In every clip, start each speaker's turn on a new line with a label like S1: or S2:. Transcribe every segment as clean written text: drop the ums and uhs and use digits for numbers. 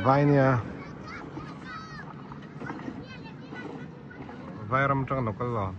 S1: vai nè vai ram trong nó có lò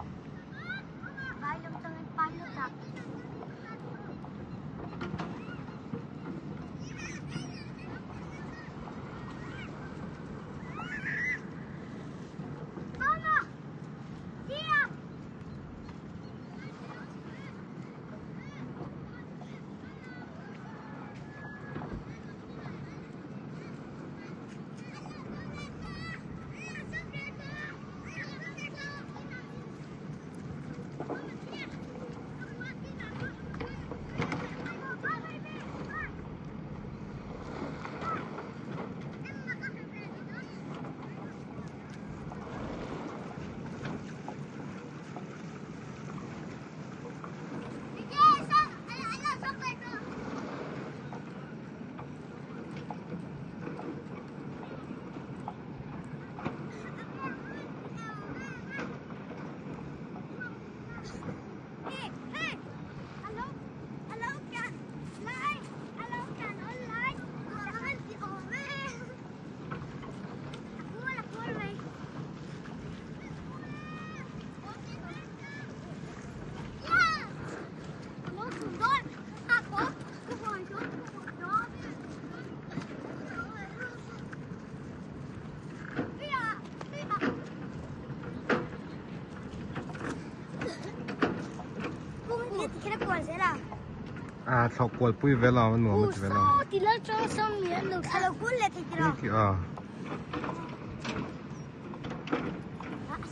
S1: thọc quay pui về lò mình mua về lò
S2: thì lấy cho xong miếng được sao đâu cuốn lên thì
S1: kìa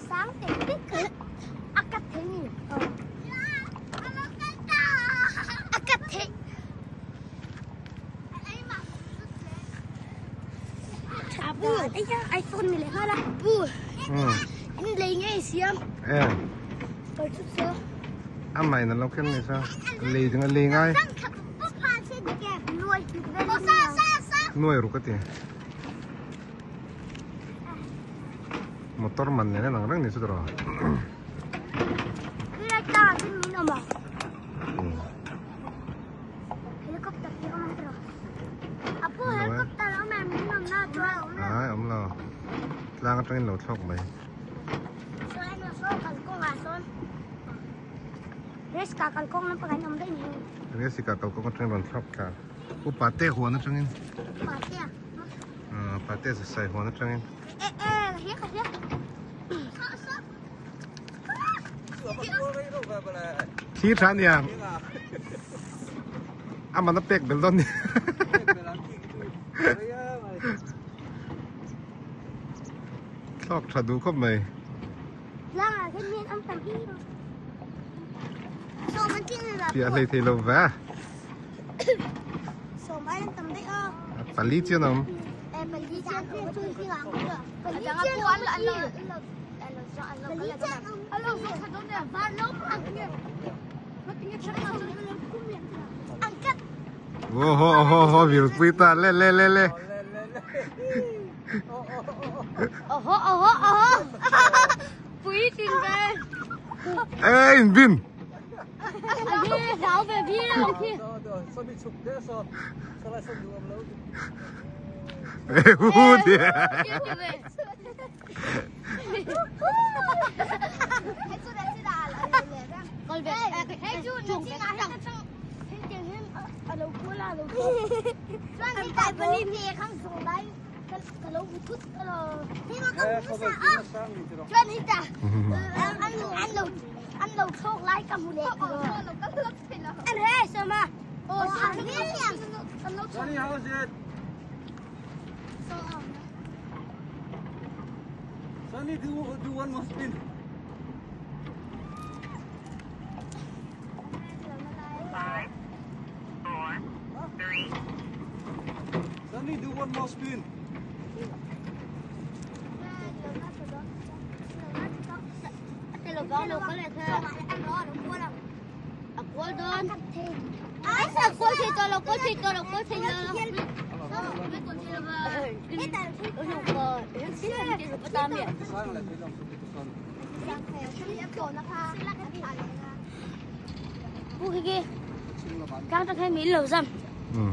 S2: sáng thì biết cắt thế nhỉ cắt thế chả bùa đấy chứ iPhone này lại hết bùa anh lấy ngay xiêm tôi chút xíu
S1: ăn mày nó cái này sao lì thì nó lì ngay nuôi rồi cái gì motor mình này nó rất nhiều sự rồi ông lo lang trong lầu thóc mày
S2: Reska kalkong na pagkain ng din yun.
S1: Reska kalkong trong lầu thóc cả. Cô pate hoa nó trong in.
S2: Pate à?
S1: Pate sẽ xài hoa nó trong in.
S2: Hiếc.
S1: Khí tràn đi à? Mà nó bẹt bên đó đi. Thóc thật đủ không mày?
S2: Lang à, cái miếng ăn tầm đi rồi.
S1: Chị lấy thì lâu vẽ. Pali chưa không?
S2: Pali chưa
S1: Ô, việc quý ta lê.
S2: Quý tìm về.
S1: Ê, Vin.
S2: Giáo về phía đâu kia.
S3: Sao bị chụp thế sao? Sao lại không được âm lâu?
S1: Ê, hú đi.
S2: Còn về cái chuồng cái nào hết tiền hết ở đâu cuối là đâu. Anh tại bên đi thì không xuống đây. Cái lỗ bút rồi. Thế mà không có sao. Cho nên ta anh đầu sốt lại cầm một đèn rồi. Anh hết sao mà? Ồ, sao biết nhỉ?
S3: Johnny, how is it? Johnny, do one more spin. Johnny, do one more spin.
S2: Đâu có lẽ thế. Cuối đơn. Ai sao cuối thì tôi là cuối thì ở trong bờ để nó xích ra cái rụp tam vậy
S3: Sang lại thấy lòng sụp sụp.
S2: bu cái
S3: Xin là bạn.
S2: cao cho cái mỹ lẩu dầm
S1: อืม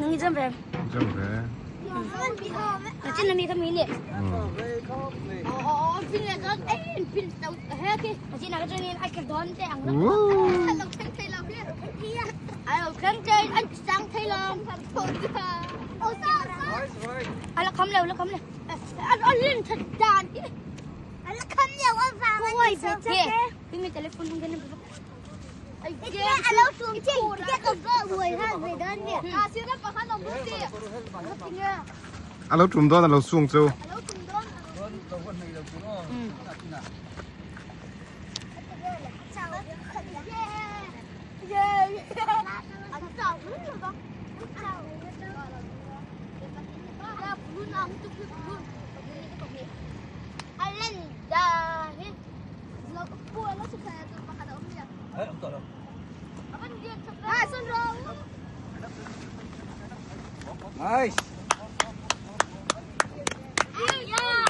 S2: nó nghĩ dầm về
S1: จังแผล
S2: ở trên là mỹ cái mỹ liệt
S3: Về không về.
S2: pin liệt đó ấy pin tàu hết cái ở trên là cái cho nên anh cần đón để ăn
S1: โอ้
S2: เราแข่งไทยเราเนี่ยเราแข่งใจอันสังไทยเราโอ้ซ่า
S3: Rồi rồi.
S2: อะไรคำเร็วแล้วคำเร็วอันเล่นถัดจานอะไรคำเร็วอันฟังโอ้ยเจ๊พี่มีโทรศัพท์มึงกันนะไอ้เจ๊อะไรสูงเจ๊เจ๊ก็รวยท่านไปเดินเนี่ยซื้อแล้วปะคะน้องบุ๊กซี่
S1: อะแล้วจุ่มโดนอะเราสูงเจ้า
S2: แล้วคุณโดน
S3: Rồi đầu quân này đầu cũng nó. Là thế nào?
S2: เย้อันสองรุ่นหรือเปล่ารุ่นน้องตุ๊กรุ่นอันเล่นดาเนี่ยเราป่วยแล้วสุดท้ายตัวปะคะน้องเนี่ย
S3: Đấy, ông tỏ đâu?
S2: Xuân rồi.
S3: Nice.
S2: Yeah.